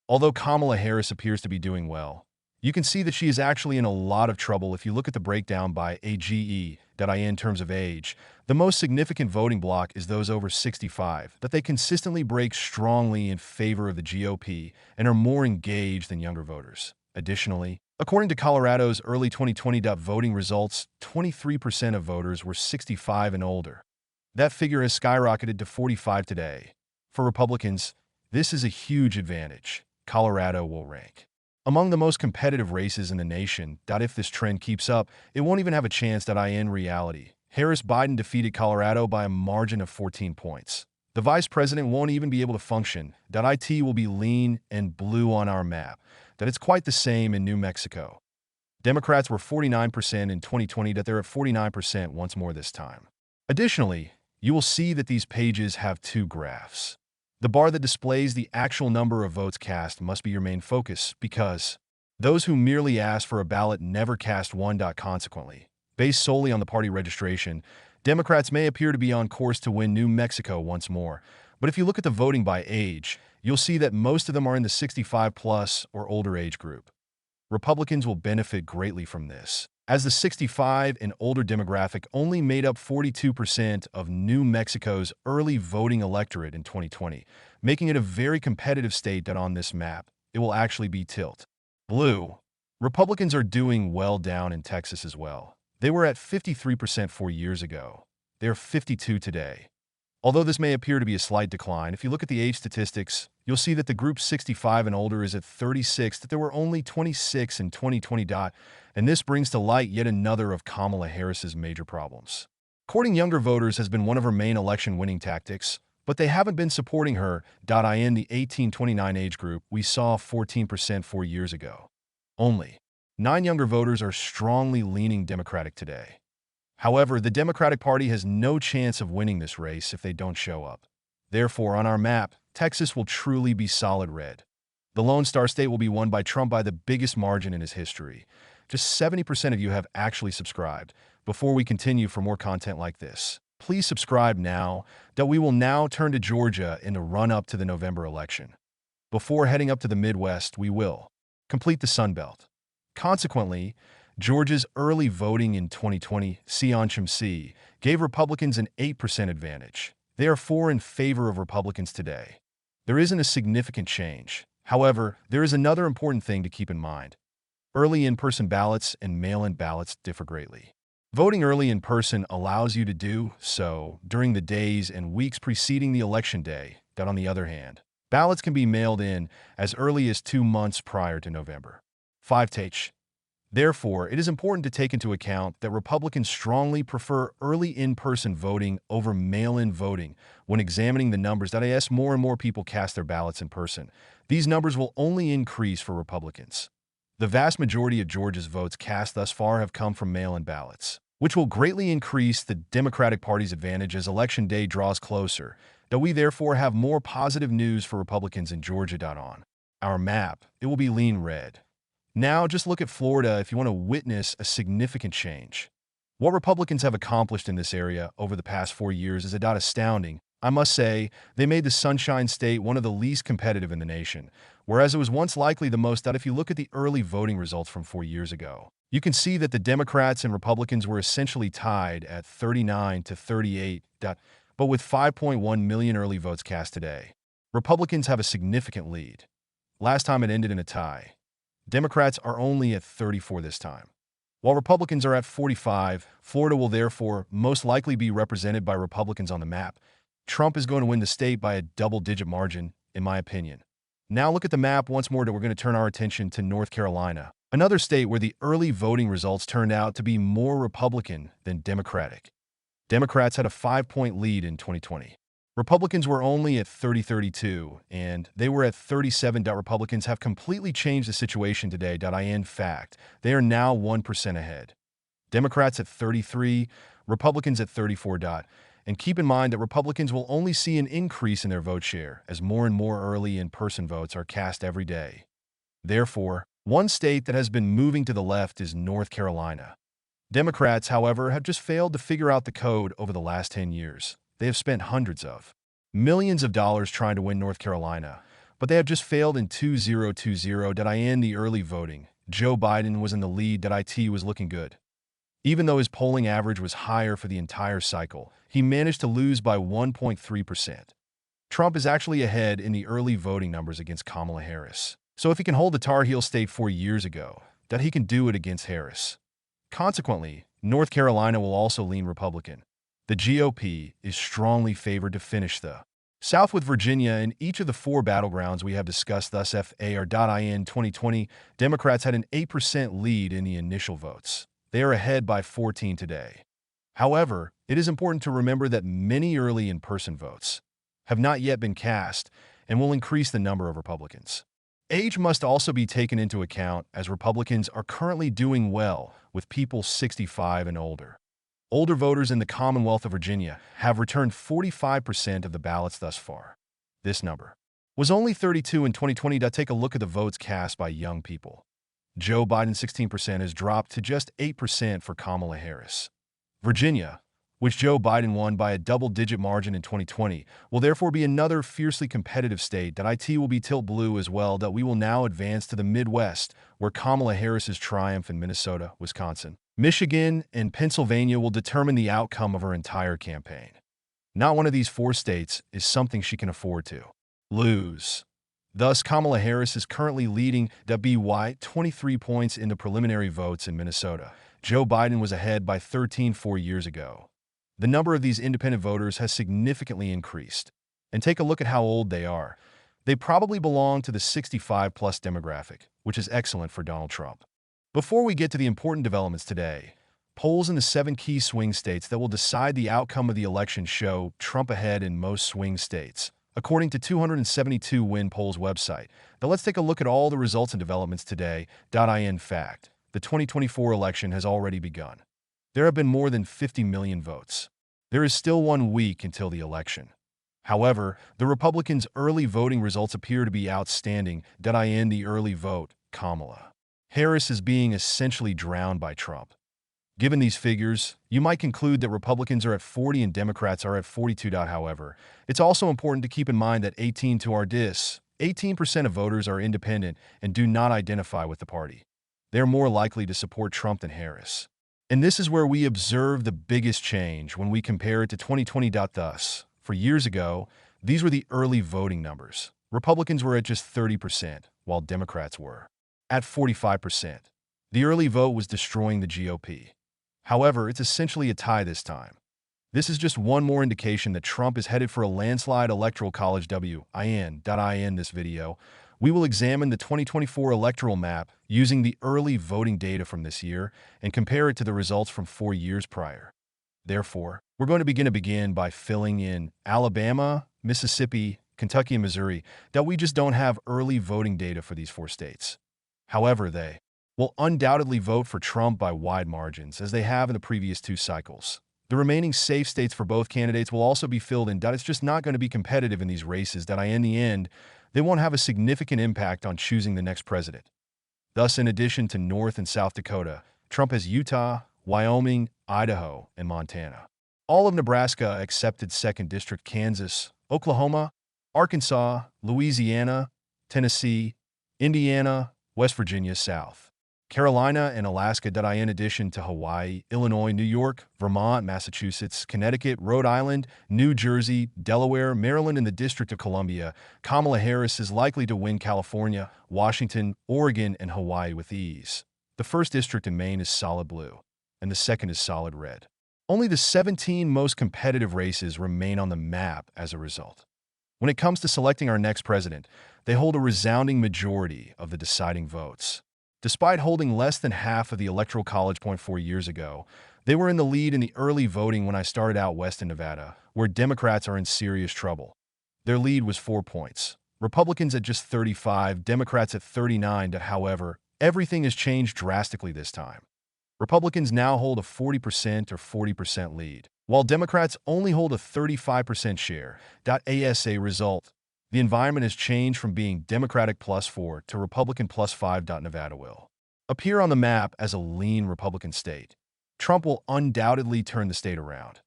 Although Kamala Harris appears to be doing well, you can see that she is actually in a lot of trouble if you look at the breakdown by AGE.I in terms of age. The most significant voting bloc is those over 65, that they consistently break strongly in favor of the GOP and are more engaged than younger voters. Additionally, according to Colorado's early 2020 voting results, 23% of voters were 65 and older. That figure has skyrocketed to 45 today. For Republicans, this is a huge advantage. Colorado will rank among the most competitive races in the nation. If this trend keeps up, it won't even have a chance. In reality, Harris-Biden defeated Colorado by a margin of 14 points. The vice president won't even be able to function. It will be lean and blue on our map. It's quite the same in New Mexico. Democrats were 49% in 2020. They're at 49% once more this time. Additionally, you will see that these pages have two graphs. The bar that displays the actual number of votes cast must be your main focus because those who merely ask for a ballot never cast one. Consequently, based solely on the party registration, Democrats may appear to be on course to win New Mexico once more. But if you look at the voting by age, you'll see that most of them are in the 65-plus or older age group. Republicans will benefit greatly from this, as the 65 and older demographic only made up 42% of New Mexico's early voting electorate in 2020, making it a very competitive state. On this map, it will actually be tilt blue. Republicans are doing well down in Texas as well. They were at 53% 4 years ago. They're 52 today. Although this may appear to be a slight decline, if you look at the age statistics, you'll see that the group 65 and older is at 36, that there were only 26 in 2020. And this brings to light yet another of Kamala Harris's major problems. Courting younger voters has been one of her main election-winning tactics, but they haven't been supporting her. In the 18-29 age group, we saw 14% 4 years ago. Only 9 younger voters are strongly leaning Democratic today. However, the Democratic Party has no chance of winning this race if they don't show up. Therefore, on our map, Texas will truly be solid red. The Lone Star State will be won by Trump by the biggest margin in his history. Just 70% of you have actually subscribed. Before we continue for more content like this, please subscribe now. We will now turn to Georgia in the run-up to the November election. Before heading up to the Midwest, we will complete the Sun Belt. Consequently, Georgia's early voting in 2020, C gave Republicans an 8% advantage. They are 4 in favor of Republicans today. There isn't a significant change. However, there is another important thing to keep in mind. Early in-person ballots and mail-in ballots differ greatly. Voting early in person allows you to do so during the days and weeks preceding the election day. On the other hand, ballots can be mailed in as early as 2 months prior to November 5th. Therefore, it is important to take into account that Republicans strongly prefer early in-person voting over mail-in voting when examining the numbers. As more and more people cast their ballots in person, these numbers will only increase for Republicans. The vast majority of Georgia's votes cast thus far have come from mail-in ballots, which will greatly increase the Democratic Party's advantage as Election Day draws closer. We therefore have more positive news for Republicans in Georgia. On our map, it will be lean red. Now, just look at Florida if you want to witness a significant change. What Republicans have accomplished in this area over the past 4 years is astounding. I must say, they made the Sunshine State one of the least competitive in the nation, whereas it was once likely the most. If you look at the early voting results from 4 years ago, you can see that the Democrats and Republicans were essentially tied at 39 to 38, but with 5.1 million early votes cast today, Republicans have a significant lead. Last time it ended in a tie. Democrats are only at 34 this time. While Republicans are at 45, Florida will therefore most likely be represented by Republicans on the map. Trump is going to win the state by a double-digit margin, in my opinion. Now look at the map once more. We're going to turn our attention to North Carolina, another state where the early voting results turned out to be more Republican than Democratic. Democrats had a 5-point lead in 2020. Republicans were only at 30-32, and they were at 37. Republicans have completely changed the situation today. In fact, they are now 1% ahead. Democrats at 33, Republicans at 34. And keep in mind that Republicans will only see an increase in their vote share as more and more early in-person votes are cast every day. Therefore, one state that has been moving to the left is North Carolina. Democrats, however, have just failed to figure out the code over the last 10 years. They have spent hundreds of millions of dollars trying to win North Carolina, but they have just failed in 2020. The early voting, Joe Biden was in the lead. It was looking good. Even though his polling average was higher for the entire cycle, he managed to lose by 1.3%. Trump is actually ahead in the early voting numbers against Kamala Harris. So if he can hold the Tar Heel state 4 years ago, that he can do it against Harris. Consequently, North Carolina will also lean Republican. The GOP is strongly favored to finish the South with Virginia in each of the 4 battlegrounds we have discussed. Thus, FAR.in 2020, Democrats had an 8% lead in the initial votes. They are ahead by 14 today. However, it is important to remember that many early in-person votes have not yet been cast and will increase the number of Republicans. Age must also be taken into account, as Republicans are currently doing well with people 65 and older. Older voters in the Commonwealth of Virginia have returned 45% of the ballots thus far. This number was only 32 in 2020. Take a look at the votes cast by young people. Joe Biden 16% has dropped to just 8% for Kamala Harris. Virginia, which Joe Biden won by a double-digit margin in 2020, will therefore be another fiercely competitive state. It will be tilt blue as well. We will now advance to the Midwest, where Kamala Harris's triumph in Minnesota, Wisconsin, Michigan, and Pennsylvania will determine the outcome of her entire campaign. Not one of these 4 states is something she can afford to lose. Thus, Kamala Harris is currently leading by 23 points in the preliminary votes in Minnesota. Joe Biden was ahead by 13 4 years ago. The number of these independent voters has significantly increased. And take a look at how old they are. They probably belong to the 65-plus demographic, which is excellent for Donald Trump. Before we get to the important developments today, polls in the 7 key swing states that will decide the outcome of the election show Trump ahead in most swing states, according to 272 Win Polls website. Now let's take a look at all the results and developments today. In fact, the 2024 election has already begun. There have been more than 50 million votes. There is still 1 week until the election. However, the Republicans' early voting results appear to be outstanding. The early vote, Kamala Harris is being essentially drowned by Trump. Given these figures, you might conclude that Republicans are at 40 and Democrats are at 42. However, it's also important to keep in mind that 18% of voters are independent and do not identify with the party. They are more likely to support Trump than Harris. And this is where we observe the biggest change when we compare it to 2020. Thus, for years ago, these were the early voting numbers. Republicans were at just 30%, while Democrats were at 45%. The early vote was destroying the GOP. However, it's essentially a tie this time. This is just one more indication that Trump is headed for a landslide. Electoral College in this video, we will examine the 2024 electoral map using the early voting data from this year and compare it to the results from 4 years prior. Therefore, we're going to begin by filling in Alabama, Mississippi, Kentucky, and Missouri. We just don't have early voting data for these 4 states. However, they will undoubtedly vote for Trump by wide margins, as they have in the previous 2 cycles. The remaining safe states for both candidates will also be filled in. It's just not going to be competitive in these races. In the end, they won't have a significant impact on choosing the next president. Thus, in addition to North and South Dakota, Trump has Utah, Wyoming, Idaho, and Montana. All of Nebraska accepted 2nd District, Kansas, Oklahoma, Arkansas, Louisiana, Tennessee, Indiana, West Virginia, South Carolina, and Alaska. In addition to Hawaii, Illinois, New York, Vermont, Massachusetts, Connecticut, Rhode Island, New Jersey, Delaware, Maryland, and the District of Columbia, Kamala Harris is likely to win California, Washington, Oregon, and Hawaii with ease. The 1st District in Maine is solid blue, and the 2nd is solid red. Only the 17 most competitive races remain on the map as a result. When it comes to selecting our next president, they hold a resounding majority of the deciding votes. Despite holding less than half of the Electoral College 4 years ago, they were in the lead in the early voting when I started out west in Nevada, where Democrats are in serious trouble. Their lead was 4 points. Republicans at just 35, Democrats at 39. However, everything has changed drastically this time. Republicans now hold a 40% or 40% lead, while Democrats only hold a 35% share. As a result, the environment has changed from being Democratic +4 to Republican +5. Nevada will appear on the map as a lean Republican state. Trump will undoubtedly turn the state around.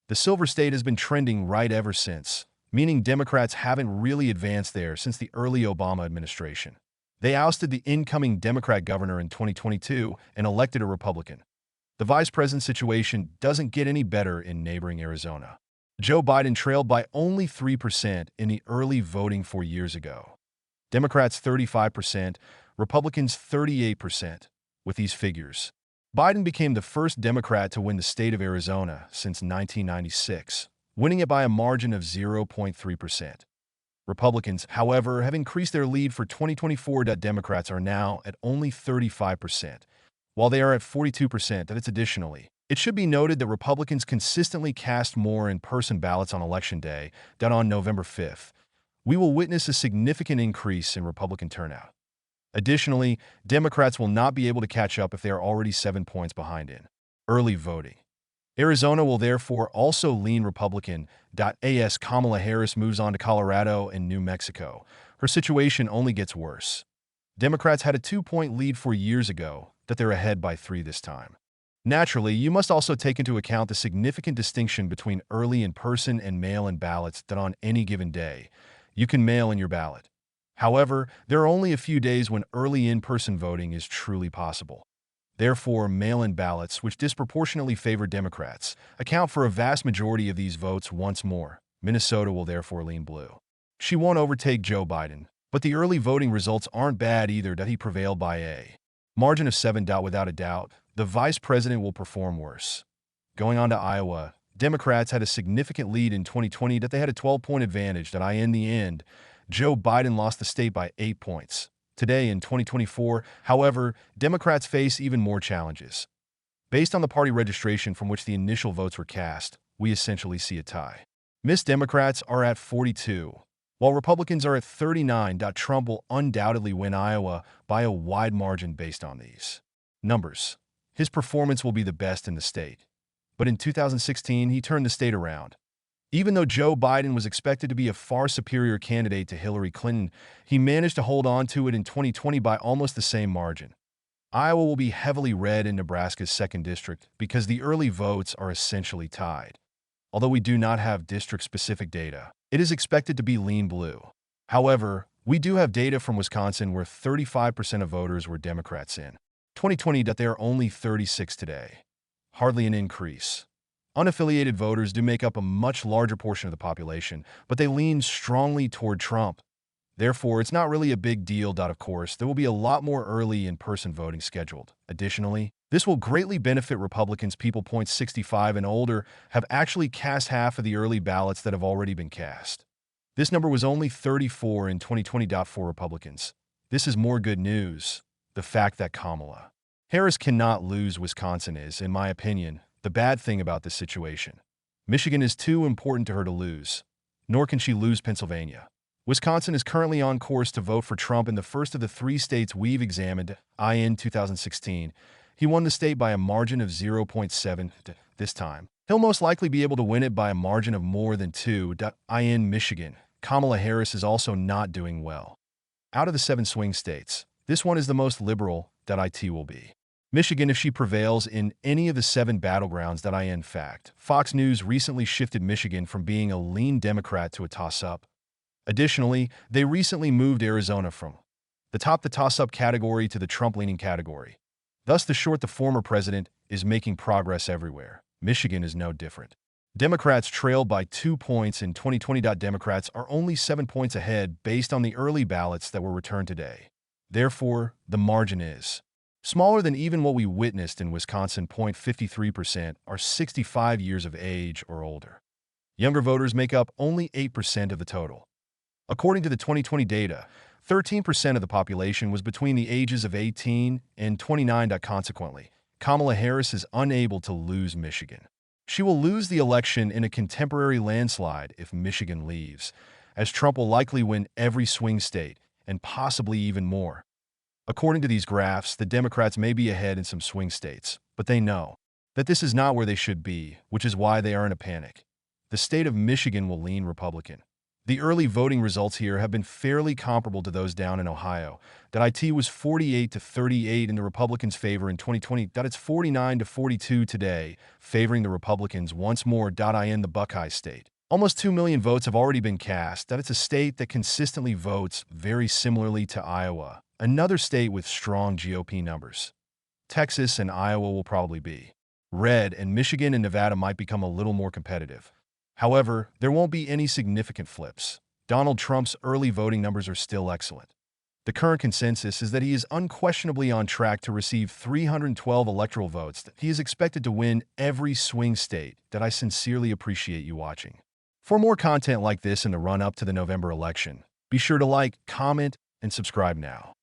The Silver State has been trending right ever since. meaning Democrats haven't really advanced there since the early Obama administration. They ousted the incoming Democrat governor in 2022 and elected a Republican. The vice president situation doesn't get any better in neighboring Arizona. Joe Biden trailed by only 3% in the early voting 4 years ago. Democrats 35%, Republicans 38%. With these figures, Biden became the first Democrat to win the state of Arizona since 1996, winning it by a margin of 0.3%. Republicans, however, have increased their lead for 2024. Democrats are now at only 35%, while they are at 42%. Additionally, it should be noted that Republicans consistently cast more in-person ballots on Election Day than on November 5th. We will witness a significant increase in Republican turnout. Additionally, Democrats will not be able to catch up if they are already 7 points behind in early voting. Arizona will therefore also lean Republican. As Kamala Harris moves on to Colorado and New Mexico, her situation only gets worse. Democrats had a 2-point lead 4 years ago, that they're ahead by 3 this time. Naturally, you must also take into account the significant distinction between early in-person and mail-in ballots that on any given day, you can mail in your ballot. However, there are only a few days when early in-person voting is truly possible. Therefore, mail-in ballots, which disproportionately favor Democrats, account for a vast majority of these votes once more. Minnesota will therefore lean blue. She won't overtake Joe Biden, but the early voting results aren't bad either. He prevailed by a margin of 7. Without a doubt, the vice president will perform worse. Going on to Iowa, Democrats had a significant lead in 2020 that they had a 12-point advantage. In the end, Joe Biden lost the state by 8 points. Today, in 2024, however, Democrats face even more challenges. Based on the party registration from which the initial votes were cast, we essentially see a tie. Miss Democrats are at 42, while Republicans are at 39. Trump will undoubtedly win Iowa by a wide margin based on these numbers. His performance will be the best in the state. But in 2016, he turned the state around. Even though Joe Biden was expected to be a far superior candidate to Hillary Clinton, he managed to hold on to it in 2020 by almost the same margin. Iowa will be heavily red in Nebraska's 2nd district because the early votes are essentially tied. Although we do not have district-specific data, it is expected to be lean blue. However, we do have data from Wisconsin where 35% of voters were Democrats in 2020. They are only 36 today. Hardly an increase. Unaffiliated voters do make up a much larger portion of the population, but they lean strongly toward Trump. Therefore, it's not really a big deal. Of course, there will be a lot more early in-person voting scheduled. Additionally, this will greatly benefit Republicans. People 65 and older have actually cast half of the early ballots that have already been cast. This number was only 34 in 2020. For Republicans, this is more good news. The fact that Kamala Harris cannot lose Wisconsin is, in my opinion, the bad thing about this situation. Michigan is too important to her to lose, nor can she lose Pennsylvania. Wisconsin is currently on course to vote for Trump in the first of the 3 states we've examined. In 2016, he won the state by a margin of 0.7. This time, he'll most likely be able to win it by a margin of more than 2. In Michigan, Kamala Harris is also not doing well. Out of the 7 swing states, this one is the most liberal. It will be Michigan if she prevails in any of the 7 battlegrounds. In fact, Fox News recently shifted Michigan from being a lean Democrat to a toss-up. Additionally, they recently moved Arizona from the toss-up category to the Trump-leaning category. Thus, the former president is making progress everywhere. Michigan is no different. Democrats trailed by 2 points in 2020. Democrats are only 7 points ahead based on the early ballots that were returned today. Therefore, the margin is smaller than even what we witnessed in Wisconsin. 53% are 65 years of age or older. Younger voters make up only 8% of the total. According to the 2020 data, 13% of the population was between the ages of 18 and 29. Consequently, Kamala Harris is unable to lose Michigan. She will lose the election in a contemporary landslide if Michigan leaves, as Trump will likely win every swing state and possibly even more. According to these graphs, the Democrats may be ahead in some swing states, but they know that this is not where they should be, which is why they are in a panic. The state of Michigan will lean Republican. The early voting results here have been fairly comparable to those down in Ohio. It was 48-38 in the Republicans' favor in 2020. It's 49-42 today, favoring the Republicans once more. In the Buckeye State, Almost 2 million votes have already been cast. That it's a state that consistently votes very similarly to Iowa, another state with strong GOP numbers. Texas and Iowa will probably be red, and Michigan and Nevada might become a little more competitive. However, there won't be any significant flips. Donald Trump's early voting numbers are still excellent. The current consensus is that he is unquestionably on track to receive 312 electoral votes. That he is expected to win every swing state. That I sincerely appreciate you watching. For more content like this in the run-up to the November election, be sure to like, comment, and subscribe now.